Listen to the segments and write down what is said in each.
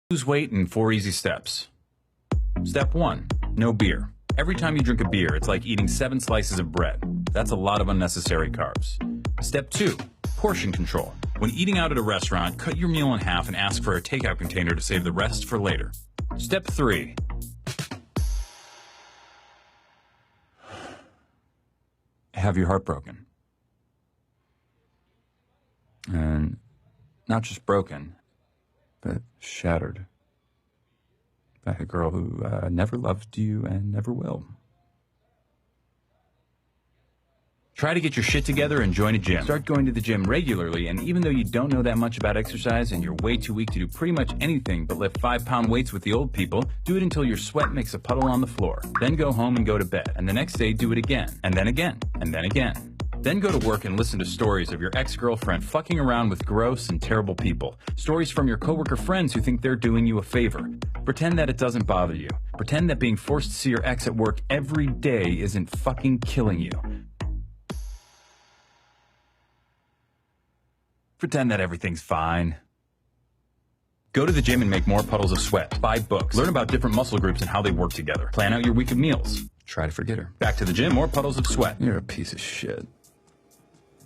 Lose weight in 4 easy steps. Step 1. No beer. Every time you drink a beer, it's like eating 7 slices of bread. That's a lot of unnecessary carbs. Step 2. Portion control. When eating out at a restaurant, cut your meal in half and ask for a takeout container to save the rest for later. Step 3. Have your heart broken. And not just broken, but shattered by a girl who never loved you and never will. Try to get your shit together and join a gym. Start going to the gym regularly, and even though you don't know that much about exercise and you're way too weak to do pretty much anything but lift 5-pound weights with the old people, do it until your sweat makes a puddle on the floor. Then go home and go to bed, and the next day do it again, and then again, and then again. Then go to work and listen to stories of your ex-girlfriend fucking around with gross and terrible people. Stories from your coworker friends who think they're doing you a favor. Pretend that it doesn't bother you. Pretend that being forced to see your ex at work every day isn't fucking killing you. Pretend that everything's fine. Go to the gym and make more puddles of sweat. Buy books. Learn about different muscle groups and how they work together. Plan out your week of meals. Try to forget her. Back to the gym, more puddles of sweat. You're a piece of shit.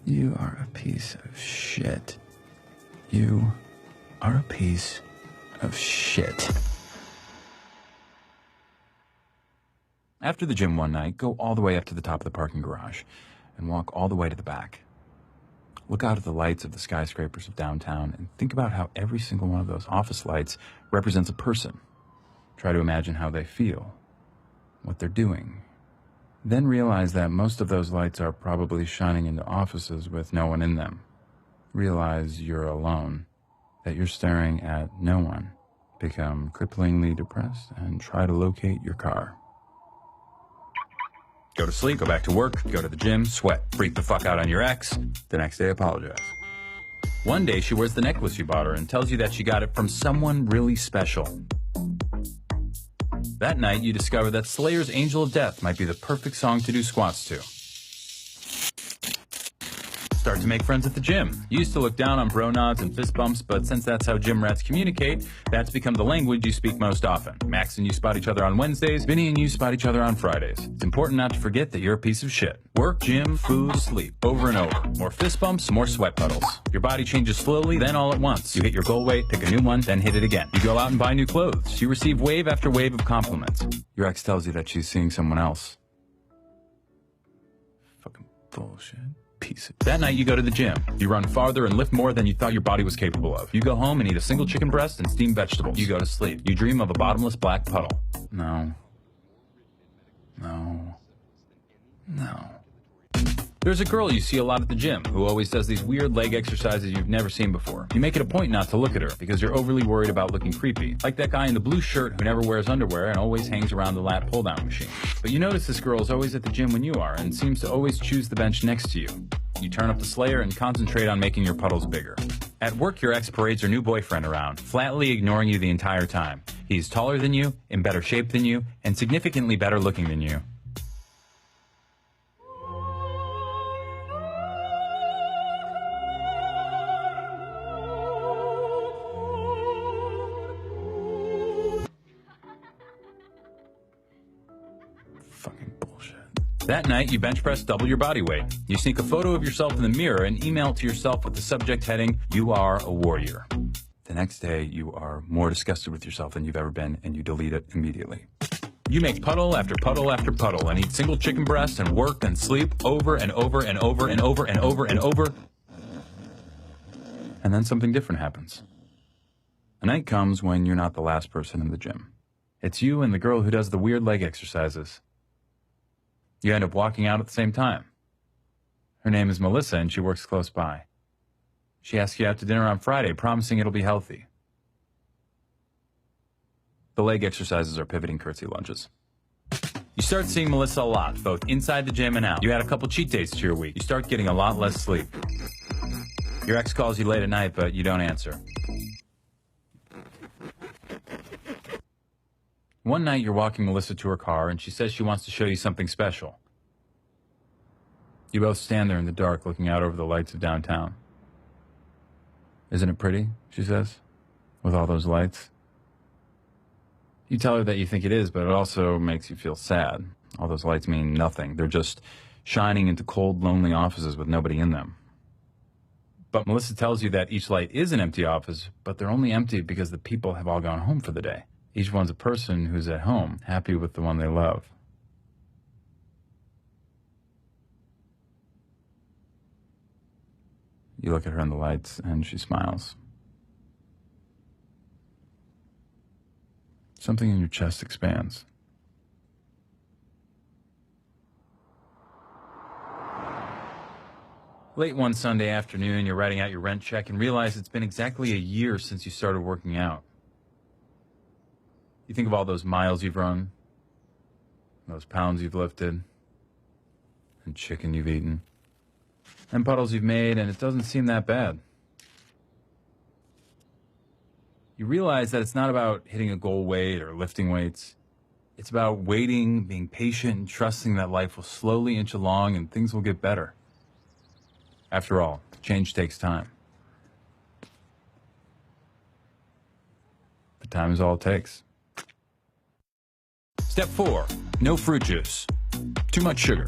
You are a piece of shit. You are a piece of shit. After the gym one night, go all the way up to the top of the parking garage and walk all the way to the back. Look out at the lights of the skyscrapers of downtown and think about how every single one of those office lights represents a person. Try to imagine how they feel, what they're doing. Then realize that most of those lights are probably shining into offices with no one in them. Realize you're alone, that you're staring at no one. Become cripplingly depressed and try to locate your car. Go to sleep, go back to work, go to the gym, sweat, freak the fuck out on your ex. The next day, apologize. One day, she wears the necklace you bought her and tells you that she got it from someone really special. That night, you discover that Slayer's Angel of Death might be the perfect song to do squats to. Start to make friends at the gym. You used to look down on bro nods and fist bumps, but since that's how gym rats communicate, that's become the language you speak most often. Max and you spot each other on Wednesdays, Vinny and you spot each other on Fridays. It's important not to forget that you're a piece of shit. Work, gym, food, sleep, over and over. More fist bumps, more sweat puddles. Your body changes slowly, then all at once. You hit your goal weight, pick a new one, then hit it again. You go out and buy new clothes. You receive wave after wave of compliments. Your ex tells you that she's seeing someone else. Fucking bullshit. That night you go to the gym. You run farther and lift more than you thought your body was capable of. You go home and eat a single chicken breast and steamed vegetables. You go to sleep. You dream of a bottomless black puddle. No. No. No. There's a girl you see a lot at the gym who always does these weird leg exercises you've never seen before. You make it a point not to look at her because you're overly worried about looking creepy. Like that guy in the blue shirt who never wears underwear and always hangs around the lat pull-down machine. But you notice this girl is always at the gym when you are and seems to always choose the bench next to you. You turn up the Slayer and concentrate on making your puddles bigger. At work, your ex parades her new boyfriend around, flatly ignoring you the entire time. He's taller than you, in better shape than you, and significantly better looking than you. Fucking bullshit. That night, you bench press double your body weight. You sneak a photo of yourself in the mirror and email it to yourself with the subject heading, "You are a warrior." The next day, you are more disgusted with yourself than you've ever been, and you delete it immediately. You make puddle after puddle after puddle and eat single chicken breasts and work and sleep over and over and over and over and over and over. And then something different happens. A night comes when you're not the last person in the gym. It's you and the girl who does the weird leg exercises. You end up walking out at the same time. Her name is Melissa, and she works close by. She asks you out to dinner on Friday, promising it'll be healthy. The leg exercises are pivoting curtsy lunges. You start seeing Melissa a lot, both inside the gym and out. You add a couple cheat days to your week. You start getting a lot less sleep. Your ex calls you late at night, but you don't answer. One night, you're walking Melissa to her car, and she says she wants to show you something special. You both stand there in the dark, looking out over the lights of downtown. "Isn't it pretty?" she says, "with all those lights?" You tell her that you think it is, but it also makes you feel sad. All those lights mean nothing. They're just shining into cold, lonely offices with nobody in them. But Melissa tells you that each light is an empty office, but they're only empty because the people have all gone home for the day. Each one's a person who's at home, happy with the one they love. You look at her in the lights, and she smiles. Something in your chest expands. Late one Sunday afternoon, you're writing out your rent check and realize it's been exactly a year since you started working out. You think of all those miles you've run, those pounds you've lifted, and chicken you've eaten, and puddles you've made, and it doesn't seem that bad. You realize that it's not about hitting a goal weight or lifting weights. It's about waiting, being patient, and trusting that life will slowly inch along and things will get better. After all, change takes time. But time is all it takes. Step 4, no fruit juice. Too much sugar.